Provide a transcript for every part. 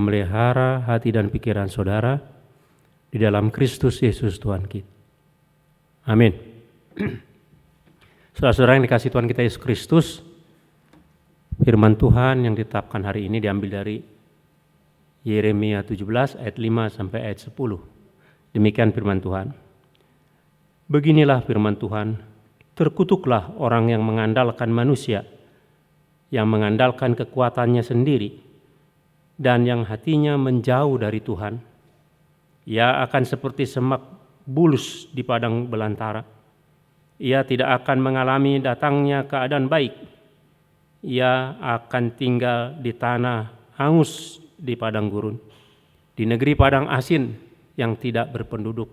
memelihara hati dan pikiran saudara di dalam Kristus Yesus Tuhan kita. Amin. Saudara-saudara yang dikasihi Tuhan kita Yesus Kristus, firman Tuhan yang ditetapkan hari ini diambil dari Yeremia 17 ayat 5 sampai ayat 10. Demikian firman Tuhan. Beginilah firman Tuhan, terkutuklah orang yang mengandalkan manusia, yang mengandalkan kekuatannya sendiri, dan yang hatinya menjauh dari Tuhan. Ia akan seperti semak bulus di padang belantara. Ia tidak akan mengalami datangnya keadaan baik. Ia akan tinggal di tanah hangus di padang gurun, di negeri padang asin yang tidak berpenduduk.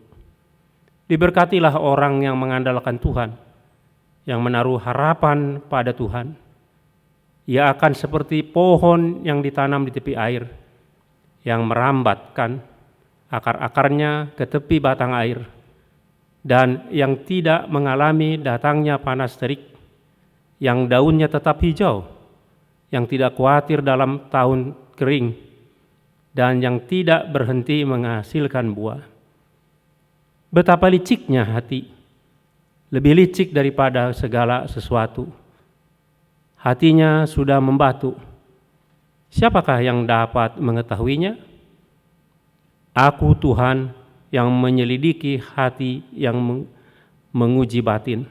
Diberkatilah orang yang mengandalkan Tuhan, yang menaruh harapan pada Tuhan. Ia akan seperti pohon yang ditanam di tepi air, yang merambatkan akar-akarnya ke tepi batang air, dan yang tidak mengalami datangnya panas terik, yang daunnya tetap hijau, yang tidak khawatir dalam tahun kering, dan yang tidak berhenti menghasilkan buah. Betapa liciknya hati, lebih licik daripada segala sesuatu. Hatinya sudah membatu. Siapakah yang dapat mengetahuinya? Aku Tuhan yang menyelidiki hati, yang menguji batin,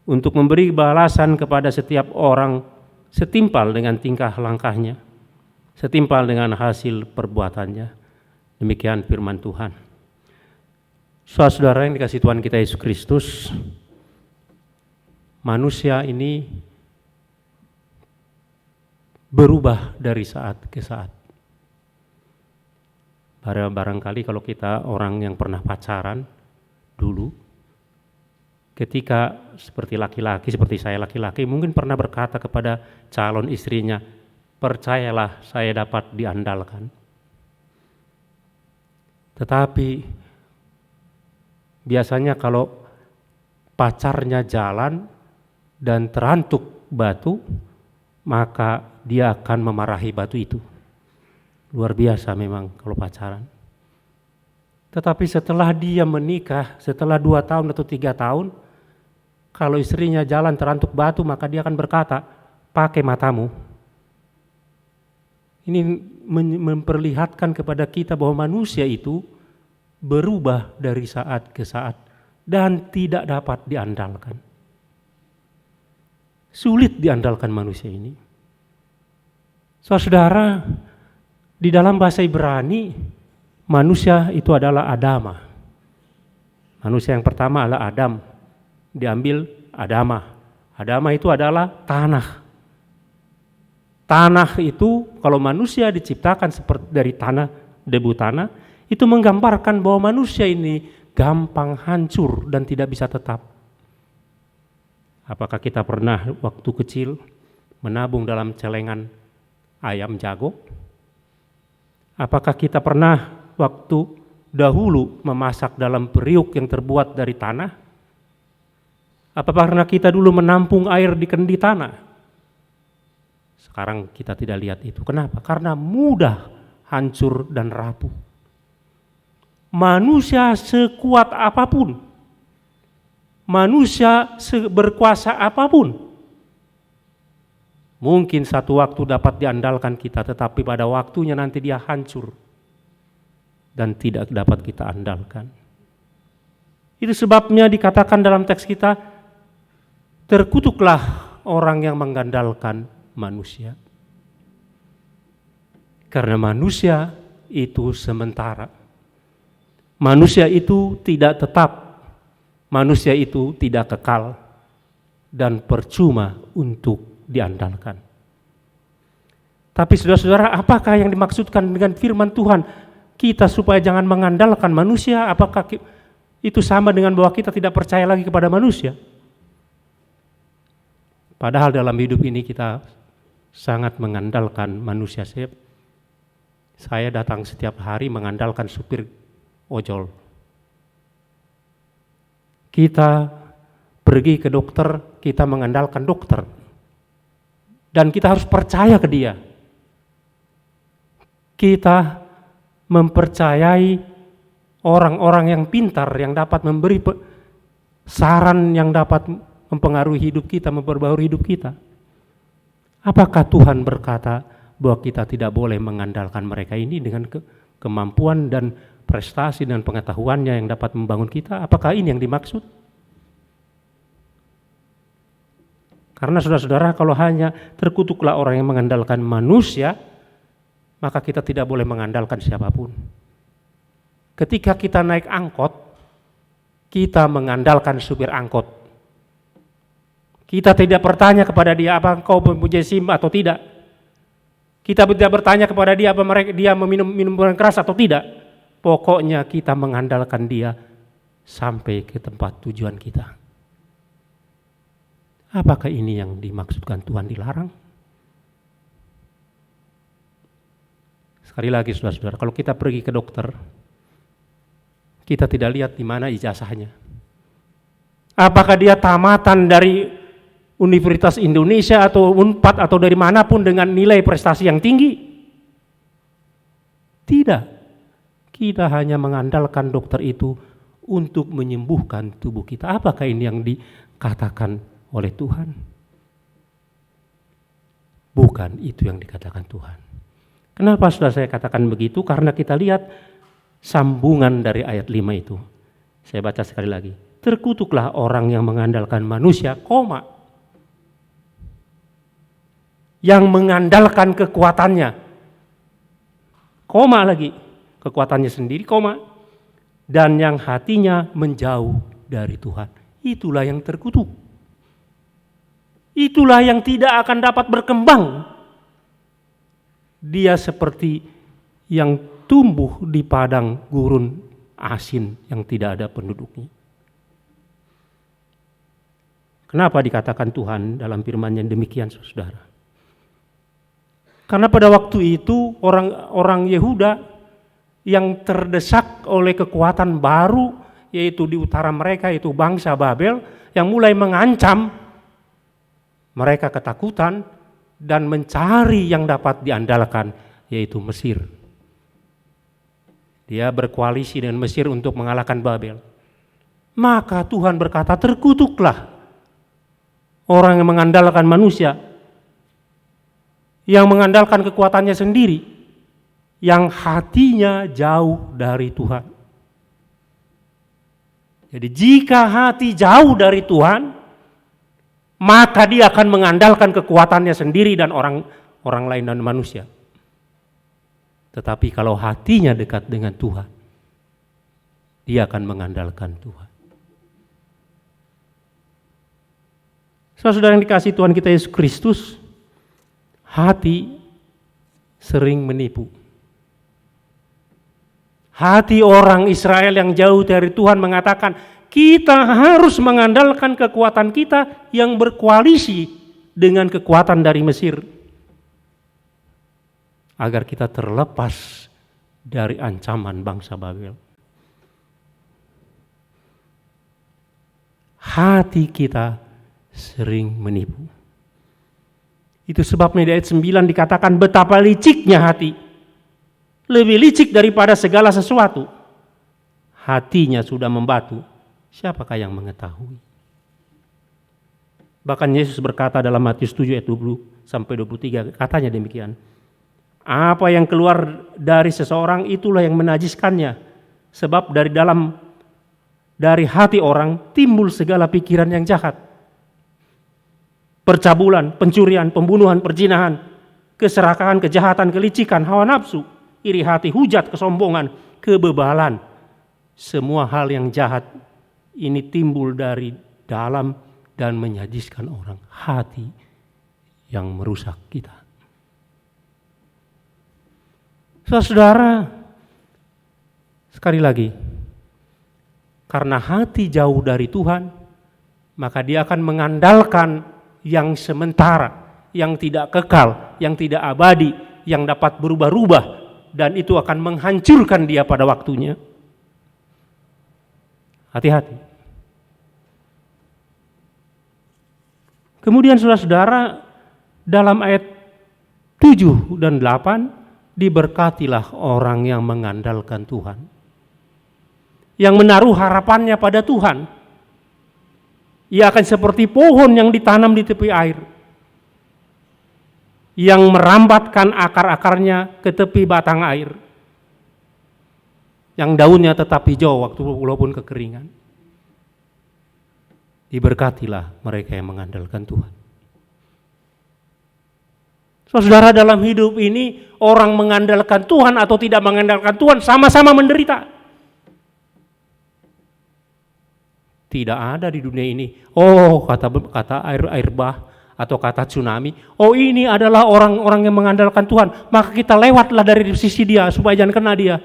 untuk memberi balasan kepada setiap orang setimpal dengan tingkah langkahnya, setimpal dengan hasil perbuatannya. Demikian firman Tuhan. Saudara-saudara yang dikasihi Tuhan kita Yesus Kristus, manusia ini berubah dari saat ke saat. Barangkali kalau kita orang yang pernah pacaran dulu, ketika seperti laki-laki, seperti saya laki-laki, mungkin pernah berkata kepada calon istrinya, percayalah saya dapat diandalkan. Tetapi biasanya kalau pacarnya jalan dan terantuk batu, maka dia akan memarahi batu itu. Luar biasa memang kalau pacaran. Tetapi setelah dia menikah, setelah 2 tahun atau 3 tahun, kalau istrinya jalan terantuk batu, maka dia akan berkata, pakai matamu. Ini memperlihatkan kepada kita bahwa manusia itu berubah dari saat ke saat dan tidak dapat diandalkan. Sulit diandalkan manusia ini. Saudara, di dalam bahasa Ibrani, manusia itu adalah Adama. Manusia yang pertama adalah Adam, diambil Adama. Adama itu adalah tanah. Tanah itu kalau manusia diciptakan seperti dari tanah, debu tanah, itu menggambarkan bahwa manusia ini gampang hancur dan tidak bisa tetap. Apakah kita pernah waktu kecil menabung dalam celengan ayam jago? Apakah kita pernah waktu dahulu memasak dalam periuk yang terbuat dari tanah? Apakah pernah kita dulu menampung air di kendi tanah? Sekarang kita tidak lihat itu. Kenapa? Karena mudah hancur dan rapuh. Manusia sekuat apapun, manusia berkuasa apapun, mungkin satu waktu dapat diandalkan kita, tetapi pada waktunya nanti dia hancur dan tidak dapat kita andalkan. Itu sebabnya dikatakan dalam teks kita, terkutuklah orang yang mengandalkan manusia. Karena manusia itu sementara. Manusia itu tidak tetap. Manusia itu tidak kekal dan percuma untuk diandalkan. Tapi saudara-saudara, apakah yang dimaksudkan dengan firman Tuhan kita supaya jangan mengandalkan manusia? Apakah itu sama dengan bahwa kita tidak percaya lagi kepada manusia? Padahal dalam hidup ini kita sangat mengandalkan manusia. Saya datang setiap hari mengandalkan supir ojol. Kita pergi ke dokter, kita mengandalkan dokter. Dan kita harus percaya ke dia. kita mempercayai orang-orang yang pintar, yang dapat memberi saran, yang dapat mempengaruhi hidup kita, memperbarui hidup kita. Apakah Tuhan berkata bahwa kita tidak boleh mengandalkan mereka ini dengan kemampuan dan prestasi dan pengetahuannya yang dapat membangun kita? Apakah ini yang dimaksud? Karena saudara-saudara, kalau hanya terkutuklah orang yang mengandalkan manusia, maka kita tidak boleh mengandalkan siapapun. Ketika kita naik angkot, kita mengandalkan supir angkot. Kita tidak bertanya kepada dia, apa kau mempunyai SIM atau tidak. Kita tidak bertanya kepada dia, apa dia meminum minuman keras atau tidak. Pokoknya kita mengandalkan dia sampai ke tempat tujuan kita. Apakah ini yang dimaksudkan Tuhan dilarang? Sekali lagi saudara-saudara, kalau kita pergi ke dokter, kita tidak lihat di mana ijazahnya. Apakah dia tamatan dari Universitas Indonesia atau Unpad atau dari manapun dengan nilai prestasi yang tinggi? Tidak. Kita hanya mengandalkan dokter itu untuk menyembuhkan tubuh kita. Apakah ini yang dikatakan oleh Tuhan? Bukan itu yang dikatakan Tuhan. Kenapa sudah saya katakan begitu? Karena kita lihat sambungan dari ayat 5 itu. Saya baca sekali lagi. Terkutuklah orang yang mengandalkan manusia, yang mengandalkan kekuatannya, lagi, kekuatannya sendiri, dan yang hatinya menjauh dari Tuhan. Itulah yang terkutuk. Itulah yang tidak akan dapat berkembang. Dia seperti yang tumbuh di padang gurun asin yang tidak ada penduduknya. Kenapa dikatakan Tuhan dalam firman-Nya demikian, saudara? Karena pada waktu itu orang Yehuda yang terdesak oleh kekuatan baru, yaitu di utara mereka, yaitu bangsa Babel, yang mulai mengancam, mereka ketakutan dan mencari yang dapat diandalkan, yaitu Mesir. Dia berkoalisi dengan Mesir untuk mengalahkan Babel. Maka Tuhan berkata, terkutuklah orang yang mengandalkan manusia, yang mengandalkan kekuatannya sendiri, yang hatinya jauh dari Tuhan. Jadi jika hati jauh dari Tuhan, maka dia akan mengandalkan kekuatannya sendiri dan orang lain dan manusia. Tetapi kalau hatinya dekat dengan Tuhan, dia akan mengandalkan Tuhan. Saudara yang dikasihi Tuhan kita Yesus Kristus, hati sering menipu. Hati orang Israel yang jauh dari Tuhan mengatakan, kita harus mengandalkan kekuatan kita yang berkoalisi dengan kekuatan dari Mesir, agar kita terlepas dari ancaman bangsa Babel. Hati kita sering menipu. Itu sebabnya di ayat 9 dikatakan betapa liciknya hati. Lebih licik daripada segala sesuatu. Hatinya sudah membatu. Siapakah yang mengetahui? Bahkan Yesus berkata dalam Matius 7 ayat 20 sampai 23, katanya demikian. Apa yang keluar dari seseorang itulah yang menajiskannya. Sebab dari hati orang timbul segala pikiran yang jahat. Percabulan, pencurian, pembunuhan, perzinahan, keserakahan, kejahatan, kelicikan, hawa nafsu, iri hati, hujat, kesombongan, kebebalan. Semua hal yang jahat ini timbul dari dalam dan menyajiskan orang. Hati yang merusak kita. Saudara, sekali lagi, karena hati jauh dari Tuhan, maka dia akan mengandalkan yang sementara, yang tidak kekal, yang tidak abadi, yang dapat berubah-ubah, dan itu akan menghancurkan dia pada waktunya. Hati-hati. Kemudian saudara-saudara, dalam ayat 7 dan 8 Diberkatilah orang yang mengandalkan Tuhan, yang menaruh harapannya pada Tuhan. Ia akan seperti pohon yang ditanam di tepi air, yang merambatkan akar-akarnya ke tepi batang air, yang daunnya tetap hijau walaupun kekeringan. Diberkatilah mereka yang mengandalkan Tuhan. Saudara, dalam hidup ini orang mengandalkan Tuhan atau tidak mengandalkan Tuhan sama-sama menderita. Tidak ada di dunia ini, kata air bah atau kata tsunami, ini adalah orang-orang yang mengandalkan Tuhan, maka kita lewatlah dari sisi dia supaya jangan kena dia.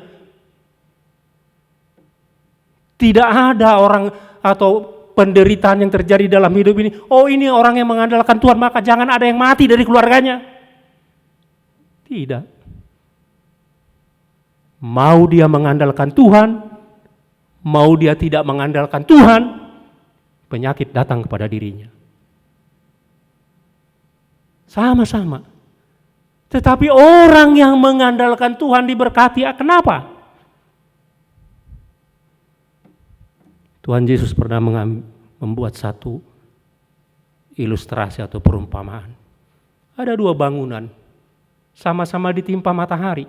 Tidak ada orang atau penderitaan yang terjadi dalam hidup ini, ini orang yang mengandalkan Tuhan, maka jangan ada yang mati dari keluarganya. Tidak. Mau dia mengandalkan Tuhan, mau dia tidak mengandalkan Tuhan, penyakit datang kepada dirinya. Sama-sama. Tetapi orang yang mengandalkan Tuhan diberkati. Kenapa? Tuhan Yesus pernah membuat satu ilustrasi atau perumpamaan. Ada dua bangunan, sama-sama ditimpa matahari,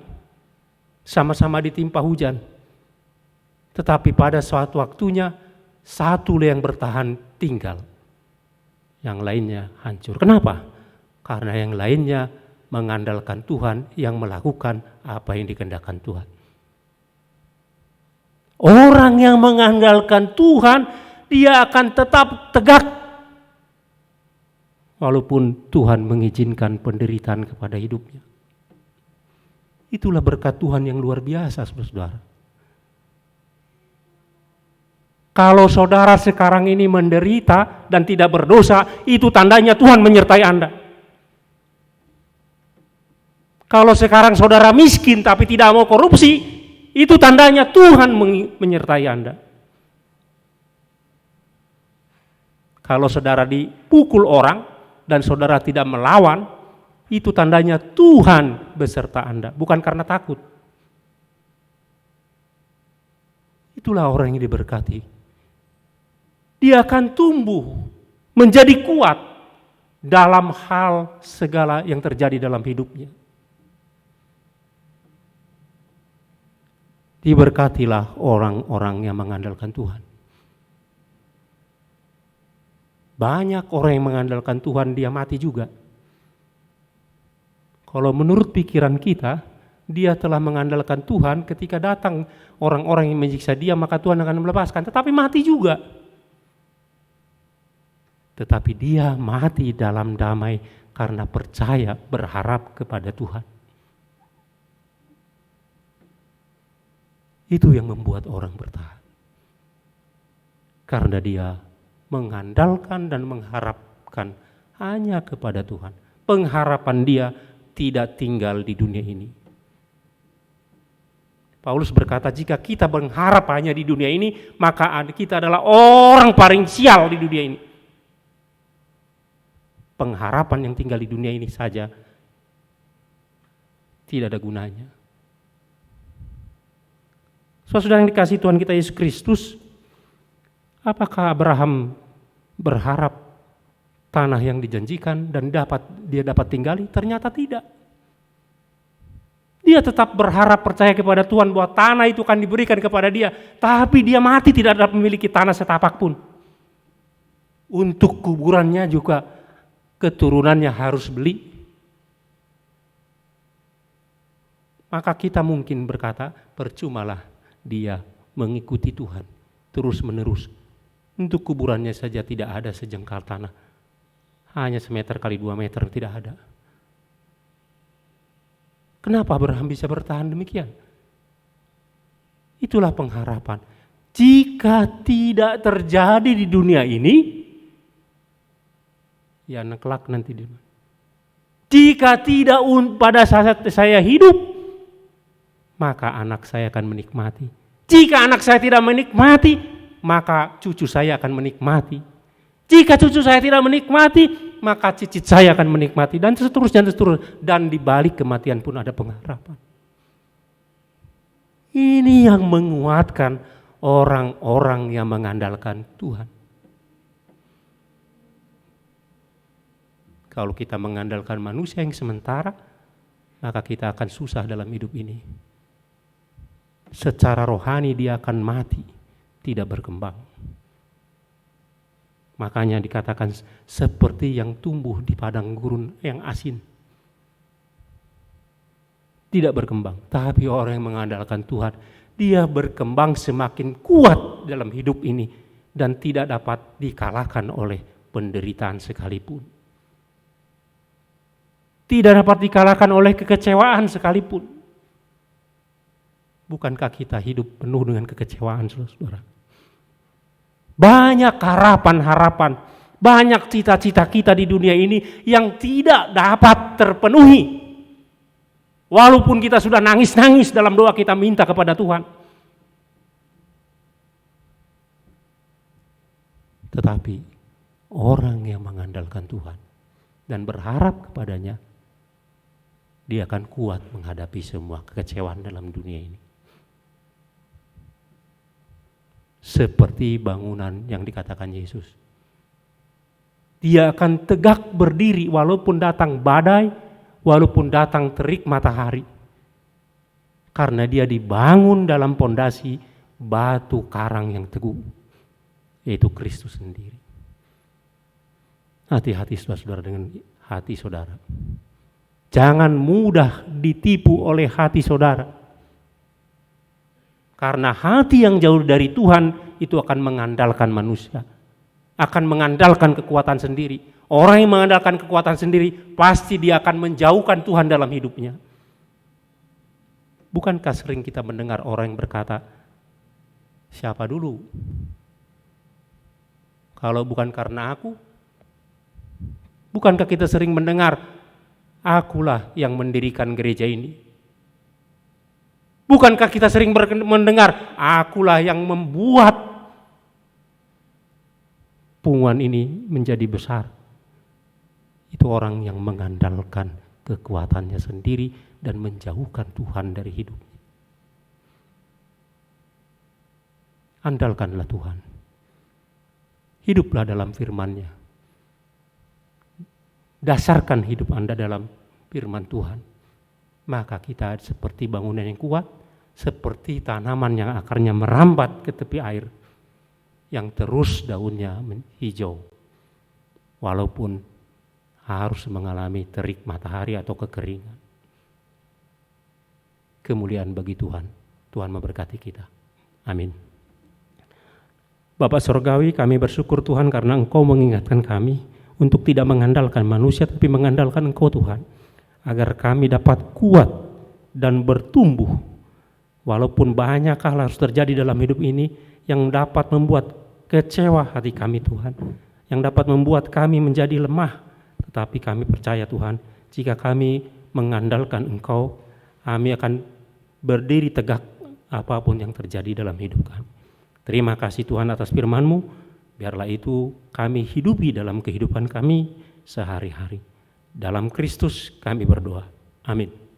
sama-sama ditimpa hujan. Tetapi pada suatu waktunya, satu yang bertahan tinggal, yang lainnya hancur. Kenapa? Karena yang lainnya mengandalkan Tuhan, yang melakukan apa yang dikehendakkan Tuhan. Orang yang mengandalkan Tuhan, dia akan tetap tegak. Walaupun Tuhan mengizinkan penderitaan kepada hidupnya. Itulah berkat Tuhan yang luar biasa, saudara. Kalau saudara sekarang ini menderita dan tidak berdosa, itu tandanya Tuhan menyertai Anda. Kalau sekarang saudara miskin tapi tidak mau korupsi, itu tandanya Tuhan menyertai Anda. Kalau saudara dipukul orang dan saudara tidak melawan, itu tandanya Tuhan beserta Anda, bukan karena takut. Itulah orang yang diberkati. Dia akan tumbuh menjadi kuat dalam hal segala yang terjadi dalam hidupnya. Diberkatilah orang-orang yang mengandalkan Tuhan. Banyak orang yang mengandalkan Tuhan, dia mati juga. Kalau menurut pikiran kita, dia telah mengandalkan Tuhan, ketika datang orang-orang yang menyiksa dia, maka Tuhan akan melepaskan. Tetapi mati juga. Tetapi dia mati dalam damai karena percaya, berharap kepada Tuhan. Itu yang membuat orang bertahan. Karena dia mengandalkan dan mengharapkan hanya kepada Tuhan. Pengharapan dia tidak tinggal di dunia ini. Paulus berkata, jika kita mengharap hanya di dunia ini, maka kita adalah orang paling sial di dunia ini. Pengharapan yang tinggal di dunia ini saja tidak ada gunanya. Saudara yang dikasihi Tuhan kita Yesus Kristus, apakah Abraham berharap tanah yang dijanjikan dan dia dapat tinggali? Ternyata tidak. Dia tetap berharap, percaya kepada Tuhan bahwa tanah itu akan diberikan kepada dia, tapi dia mati tidak dapat memiliki tanah setapak pun. Untuk kuburannya juga keturunannya harus beli. Maka kita mungkin berkata, percumalah dia mengikuti Tuhan terus menerus. Untuk kuburannya saja tidak ada sejengkal tanah, hanya 1 meter kali 2 meter, tidak ada. Kenapa Abraham bisa bertahan demikian? Itulah pengharapan. Jika tidak terjadi di dunia ini, ya kelak nanti di mana? Jika tidak pada saat saya hidup, maka anak saya akan menikmati. Jika anak saya tidak menikmati, maka cucu saya akan menikmati. Jika cucu saya tidak menikmati, maka cicit saya akan menikmati, dan seterusnya. Dan di balik kematian pun ada pengharapan. Ini yang menguatkan orang-orang yang mengandalkan Tuhan. Kalau kita mengandalkan manusia yang sementara, maka kita akan susah dalam hidup ini. Secara rohani dia akan mati, tidak berkembang. Makanya dikatakan seperti yang tumbuh di padang gurun yang asin. Tidak berkembang. Tapi orang yang mengandalkan Tuhan, dia berkembang semakin kuat dalam hidup ini. Dan tidak dapat dikalahkan oleh penderitaan sekalipun. Tidak dapat dikalahkan oleh kekecewaan sekalipun. Bukankah kita hidup penuh dengan kekecewaan, saudara? Banyak harapan-harapan, banyak cita-cita kita di dunia ini yang tidak dapat terpenuhi. Walaupun kita sudah nangis-nangis dalam doa kita minta kepada Tuhan. Tetapi orang yang mengandalkan Tuhan dan berharap kepadanya, dia akan kuat menghadapi semua kekecewaan dalam dunia ini. Seperti bangunan yang dikatakan Yesus. Dia akan tegak berdiri walaupun datang badai, walaupun datang terik matahari. Karena dia dibangun dalam pondasi batu karang yang teguh, yaitu Kristus sendiri. Hati-hati saudara dengan hati saudara. Jangan mudah ditipu oleh hati saudara. Karena hati yang jauh dari Tuhan itu akan mengandalkan manusia. Akan mengandalkan kekuatan sendiri. Orang yang mengandalkan kekuatan sendiri pasti dia akan menjauhkan Tuhan dalam hidupnya. Bukankah sering kita mendengar orang yang berkata, siapa dulu? Kalau bukan karena aku? Bukankah kita sering mendengar, akulah yang mendirikan gereja ini? Bukankah kita sering mendengar, akulah yang membuat punguan ini menjadi besar? Itu orang yang mengandalkan kekuatannya sendiri dan menjauhkan Tuhan dari hidupnya. Andalkanlah Tuhan. Hiduplah dalam firman-Nya. Dasarkan hidup Anda dalam firman Tuhan. Maka kita seperti bangunan yang kuat, seperti tanaman yang akarnya merambat ke tepi air, yang terus daunnya hijau, walaupun harus mengalami terik matahari atau kekeringan. Kemuliaan bagi Tuhan. Tuhan memberkati kita. Amin. Bapa Surgawi, kami bersyukur Tuhan karena Engkau mengingatkan kami untuk tidak mengandalkan manusia, tapi mengandalkan Engkau Tuhan, agar kami dapat kuat dan bertumbuh. Walaupun banyak hal harus terjadi dalam hidup ini yang dapat membuat kecewa hati kami Tuhan, yang dapat membuat kami menjadi lemah, tetapi kami percaya Tuhan, jika kami mengandalkan Engkau, kami akan berdiri tegak apapun yang terjadi dalam hidup kami. Terima kasih Tuhan atas firman-Mu, biarlah itu kami hidupi dalam kehidupan kami sehari-hari. Dalam Kristus kami berdoa. Amin.